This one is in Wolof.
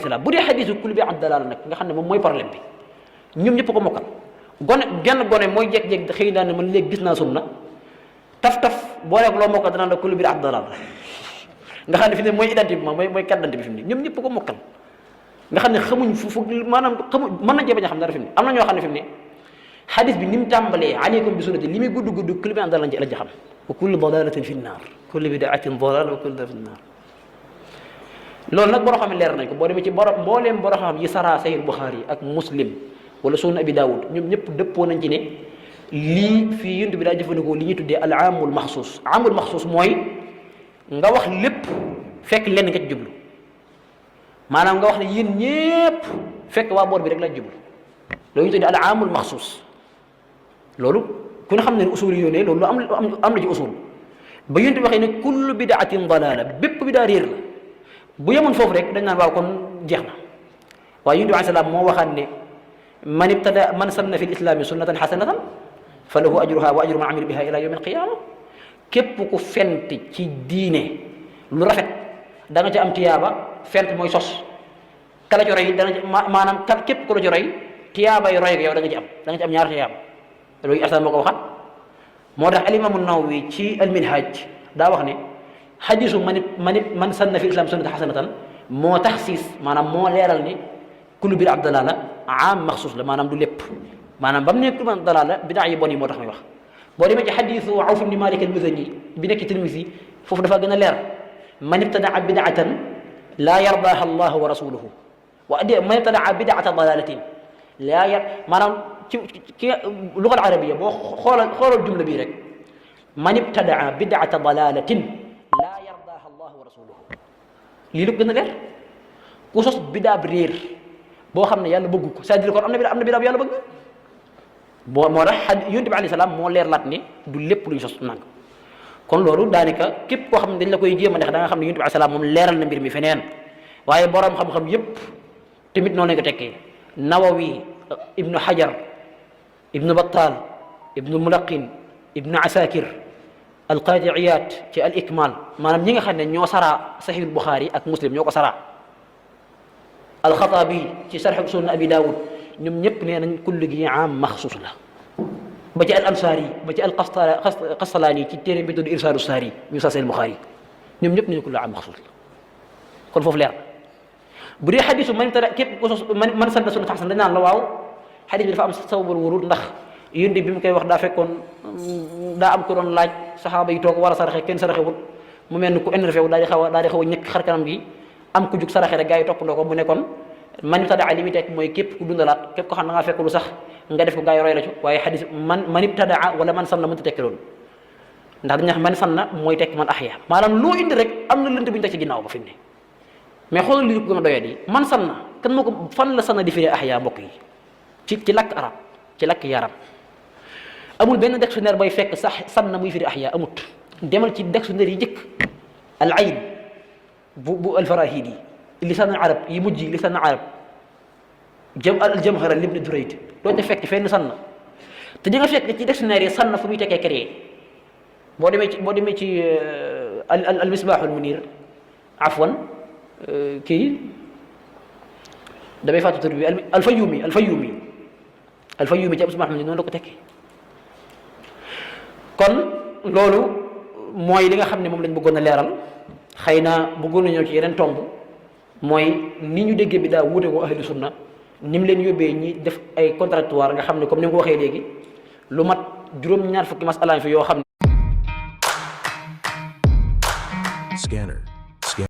salaam bu dee xadiisu kullu bi am dalaala nag nga xam ne moom mooy problème bi ñoom ñëpp ko mokkal gone mooy jékki-jékki xëy naa ne man léegi gis naa sunna taf boo nekk loo mokkal danaan la kullu bi am dalaala nga xam ne fi ne mooy identité bi mooy carte d'identité bi fi mu ne ñoom ñëpp ko mokkal nga xam ne xamuñ fu maanaam xamuñ mën nañ cee bañ a xam dara fi mu ne am na ñoo xam ne fi mu ne xadis bi ni mu tàmbalee aleykum bi sunnati li muy gudd kullu bi am dalaala lañ ci xam wa kullu dalalatin fi nnaar kullu bidaatin dalaala wa kullu dalalatin fi nnaar loolu nag boroo xam ne leer nañ ko boo demee ci mbooleem boroo xam yi saraa Sahih Bukhari ak Muslim wala Sunan Abi Dawud ñoom ñëpp dëppoo nañ ci ne lii fii yonent bi daa jëfandikoo li ñuy tuddee al aamul maxsuus aamul maxsuus mooy nga wax lépp fekk lenn nga ci jublu maanaam nga wax ne yéen ñëpp fekk waa boor bi rek la jublu loolu ñu tuddee al aamul maxsuus loolu ku ne xam ne usul yi yónnee loolu am na ci usul ba yonent bi waxee ne kullu bidaatin dalaala bépp bidaa réer la bu yemoon foofu rek dañ naan waaw kon jeex na waaye yonent bi alayhi salaam moo waxaat ne man sanna fi l islaami sunnatan xasanatan fa lahu ajruha wa ajru man amila biha ila yawmi alqiyama képp ku fent ci diine lu rafet da nga ci am tiyaaba fent mooy sos kala ci roy dana maanaam képp ku la ci roy tiyaaba yi roy ak yow da nga ci am ñaar tiyaaba loolu Asan moo ko waxat moo tax alimamu Nawawi ci alminhaj daa wax ne xadisu man sanna fi islam sunnatan xasanatan moo taxsiis maanaam moo leeral ni kullu bidaa dalaala am maxsuus la maanaam du lépp maanaam ba mu nekk man dalaala bidaa yi bon yi moo tax may wax boo demee ci xadisu Awf ibn Malik al-Muzani bi nekk ci Tirmisi foofu dafa gën a leer man ibtadaa bidaatan laa yardaaha allahu wa rasuluhu man ibtadaa bidaata dalaalatin maanaam ci lugal arabiya boo xoolal jumla bii rek man ibtadaa bidaata dalaalatin laa yardaaha allahu wa rasuluhu lii lu gën a leer ku sos bidaa bi réer boo xam ne yàlla bëgg ko c'est-à-dire kon am na bidaa bu yàlla bëgg moo tax yonent bi alayhi salaam moo leer laat ne du lépp luñ sos nang kon loolu daanaka képp koo xam ne dañ la koy jéem a neex da nga xam ne yonent bi alayhi salaam moom leeral na mbir mi feneen waaye borom xam-xam yépp tamit noonu lañ ko tekkee Nawawi ibnu Hajar ibnu Battal ibnu Mulaqin ibnu Asakir alqaadi Iyaad ci al ikmal maanaam ñi nga xam ne ñoo saraa Sahih Bukhari ak Muslim ñoo ko saraa alxataabi ci sarx Sunan Abi Dawud ñoom ñëpp nee nañ kullu gi am maxsuus la ba ci al ansaari ba ci al qastalaani ci téere bi tudd irsaalu saari ñu saseel Bukhari ñoom ñëpp nañu kullu am maxsuus la kon foofu leer bu dee xadisu man tara képp ko sos man sanna sunnatan xasan dañ naan la waaw xadis bi dafa am sababul wurud ndax yónni bi mu koy wax daa fekkoon daa am ko doon laaj saxaaba yi toog war a saraxe kenn saraxewul mu mel ni ku énervé wu daal di xaw a ñëkk xar kanam gi am ku jug saraxe rek gaa yi toppandoo ko mu ne kon man ibtadaa li muy tekk mooy képp ku dundalaat képp ko xam ne nga fekk lu sax nga def ko gaa yi roy la ci waaye xadis man ibtadaa wala man sanna mënta tekki loolu ndax dañuy wax man sanna mooy tekk man ahya maanaam loo indi rek am na lënt bu ñu teg ci ginnaaw ba fi mu ne mais xoolal li ko gën a doyee di man sanna kan moo ko fan la sanna di firee ahya mbokk yi ci lakk arab ci lakk yaram amul benn dictionnaire bay fekk sax sanna muy firi ahya amut demal ci dictionnaire yi njëkk al ayn bu alfarahidi lisaan arab yi mujj lisaan arab al jamhara libni durayd doo ca fekk fenn sanna te di nga fekk ci dictionnaire yi sanna fu muy tekkee créé boo demee ci al misbahul munir afwan kii damay fàttu tur bi alfayumi ci Abu Muhammad noonu la ko tekkee kon loolu mooy li nga xam ne moom lañ bëggoon a leeral xëy na bëggoon na ñëw ci yeneen tomb mooy ni ñu déggee bi daa wuute ko ahlu sunna ni mu leen yóbbee ñi def ay contradictoire nga xam ne comme ni nga ko waxee léegi lu mat juróom-ñaar fukki masala fi yoo xam ne Scanner